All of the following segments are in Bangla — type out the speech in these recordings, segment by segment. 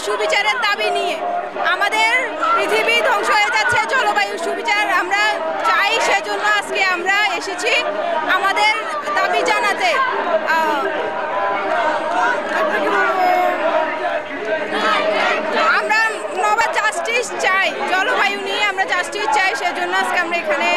সুবিচারের দাবি নিয়ে। আমাদের পৃথিবী ধ্বংস হয়ে যাচ্ছে, জলবায়ু সুবিচার আমরা চাই, সেজন্য আজকে আমরা এসেছি আমাদের দাবি জানাতে। আমরা নবাব জাস্টিস চাই, জলবায়ু নিয়ে আমরা জাস্টিস চাই, সেজন্য আজকে আমরা এখানে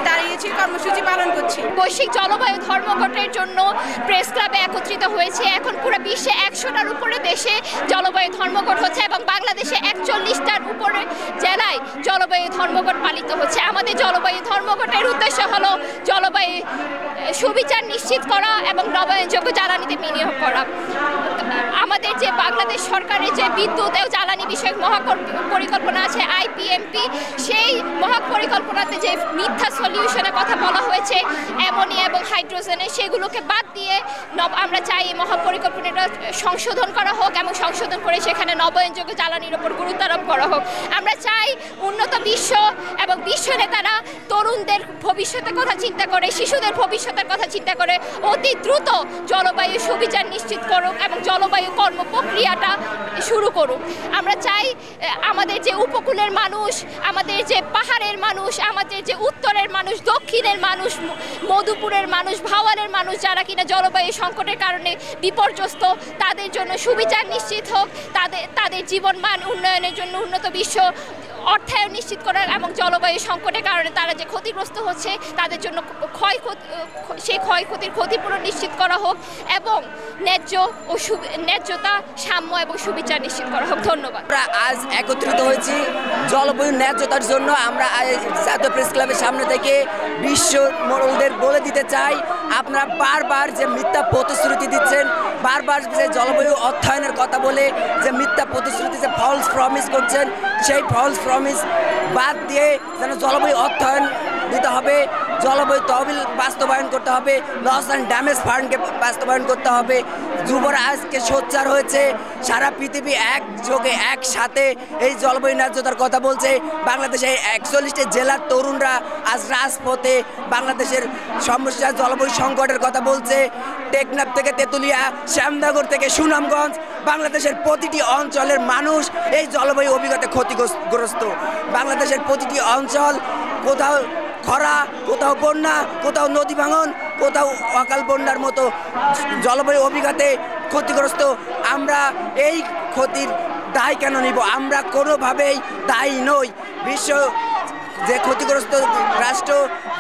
দাঁড়িয়েছি, কর্মসূচি পালন করছি। বৈশ্বিক জলবায়ু ধর্মঘটের জন্য প্রেস ক্লাবে একত্রিত হয়েছে। এখন পুরো বিশ্বে 100টার উপরে দেশে জলবায়ু ধর্মঘট হচ্ছে এবং বাংলাদেশে 41টার উপরে জেলায় জলবায়ু ধর্মঘট পালিত হচ্ছে। আমাদের জলবায়ু ধর্মঘটের উদ্দেশ্য হলো জলবায়ু সুবিচার নিশ্চিত করা এবং নবায়নযোগ্য জ্বালানিতে বিনিয়োগ করা। আমাদের যে বাংলাদেশ সরকারের যে বিদ্যুৎ ও জ্বালানি বিষয়ক মহাপরিকল্পনা আছে IPMP, সেই মহাপরিকল্পনাতে যে মিথ্যা সলিউশনের কথা বলা হয়েছে অ্যামোনিয়া এবং হাইড্রোজেনের, সেগুলোকে বাদ দিয়ে আমরা চাই এই মহাপরিকল্পনাটা সংশোধন করা হোক এবং সংশোধন করে সেখানে নবায়নযোগ্য জ্বালানির উপর গুরুত্ব আরোপ করা হোক। আমরা চাই উন্নত বিশ্ব এবং বিশ্ব নেতারা তরুণদের ভবিষ্যতের কথা চিন্তা করে, শিশুদের ভবিষ্যতের কথা চিন্তা করে অতি দ্রুত জলবায়ু সুবিচার নিশ্চিত করুক এবং জলবায়ু কর্ম প্রক্রিয়াটা শুরু করুক। আমরা চাই আমাদের যে উপকূলের মানুষ, আমাদের যে পাহাড়ের মানুষ, আমাদের যে উত্তরের মানুষ, দক্ষিণের মানুষ, মধুপুরের মানুষ, ভাওয়ালের মানুষ, যারা কিনা জলবায়ু সংকটের কারণে বিপর্যস্ত, তাদের জন্য সুবিচার নিশ্চিত হোক, তাদের জীবনমান উন্নয়নের জন্য উন্নত বিশ্ব অর্থায়ন নিশ্চিত করার এবং জলবায়ু সংকটের কারণে তারা যে ক্ষতিগ্রস্ত হচ্ছে তাদের জন্য সেই ক্ষয়ক্ষতির ক্ষতিপূরণ নিশ্চিত করা হোক এবং ন্যায্যতা, সাম্য এবং সুবিচার নিশ্চিত করা হোক। ধন্যবাদ। আমরা আজ একত্রিত হয়েছি জলবায়ু ন্যায্যতার জন্য। আমরা জাতীয় প্রেস ক্লাবের সামনে থেকে বিশ্ব মোড়লদের বলে দিতে চাই, আপনারা বারবার যে মিথ্যা প্রতিশ্রুতি দিচ্ছেন, বারবার যে জলবায়ু অর্থায়নের কথা বলে যে মিথ্যা প্রতিশ্রুতি, যে ফলস প্রমিস করছেন, সেই ফলস প্রমিস বাদ দিয়ে যেন জলবায়ু অর্থায়ন দিতে হবে, জলবায়ু তহবিল বাস্তবায়ন করতে হবে, লস অ্যান্ড ড্যামেজ ফান্ডকে বাস্তবায়ন করতে হবে। যুবরা আজকে সোচ্চার হয়েছে, সারা পৃথিবী একযোগে একসাথে এই জলবায়ু ন্যায্যতার কথা বলছে। বাংলাদেশের 41টি জেলার তরুণরা আজ রাজপথে বাংলাদেশের সমস্যা, জলবায়ু সংকটের কথা বলছে। টেকনাফ থেকে তেঁতুলিয়া, শ্যামনগর থেকে সুনামগঞ্জ, বাংলাদেশের প্রতিটি অঞ্চলের মানুষ এই জলবায়ু অভিজ্ঞতা ক্ষতিগ্রস্ত। বাংলাদেশের প্রতিটি অঞ্চল, কোথাও খরা, কোথাও বন্যা, কোথাও নদী ভাঙন, কোথাও অকাল বন্যার মতো জলবায়ু অভিঘাতে ক্ষতিগ্রস্ত। আমরা এই ক্ষতির দায় কেন নিব? আমরা কোনোভাবেই দায়ী নই। বিশ্ব যে ক্ষতিগ্রস্ত রাষ্ট্র,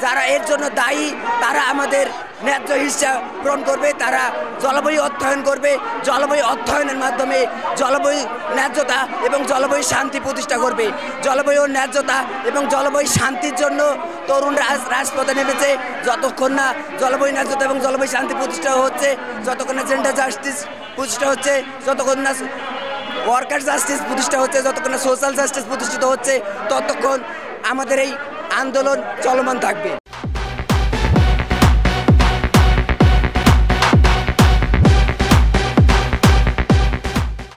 যারা এর জন্য দায়ী, তারা আমাদের ন্যায্য হিস্সা পূরণ করবে, তারা জলবায়ু অর্থায়ন করবে। জলবায়ু অর্থায়নের মাধ্যমে জলবায়ু ন্যায্যতা এবং জলবায়ু শান্তি প্রতিষ্ঠা করবে। জলবায়ু ন্যায্যতা এবং জলবায়ু শান্তির জন্য তরুণরা আজ রাজপথে নেমেছে। যতক্ষণ না জলবায়ু ন্যায্যতা এবং জলবায়ু শান্তি প্রতিষ্ঠা হচ্ছে, যতক্ষণ না জেন্ডার জাস্টিস প্রতিষ্ঠা হচ্ছে, যতক্ষণ না ওয়ার্কার জাস্টিস প্রতিষ্ঠা হচ্ছে, যতক্ষণ না সোশ্যাল জাস্টিস প্রতিষ্ঠিত হচ্ছে, ততক্ষণ আমাদের এই আন্দোলন চলমান থাকবে।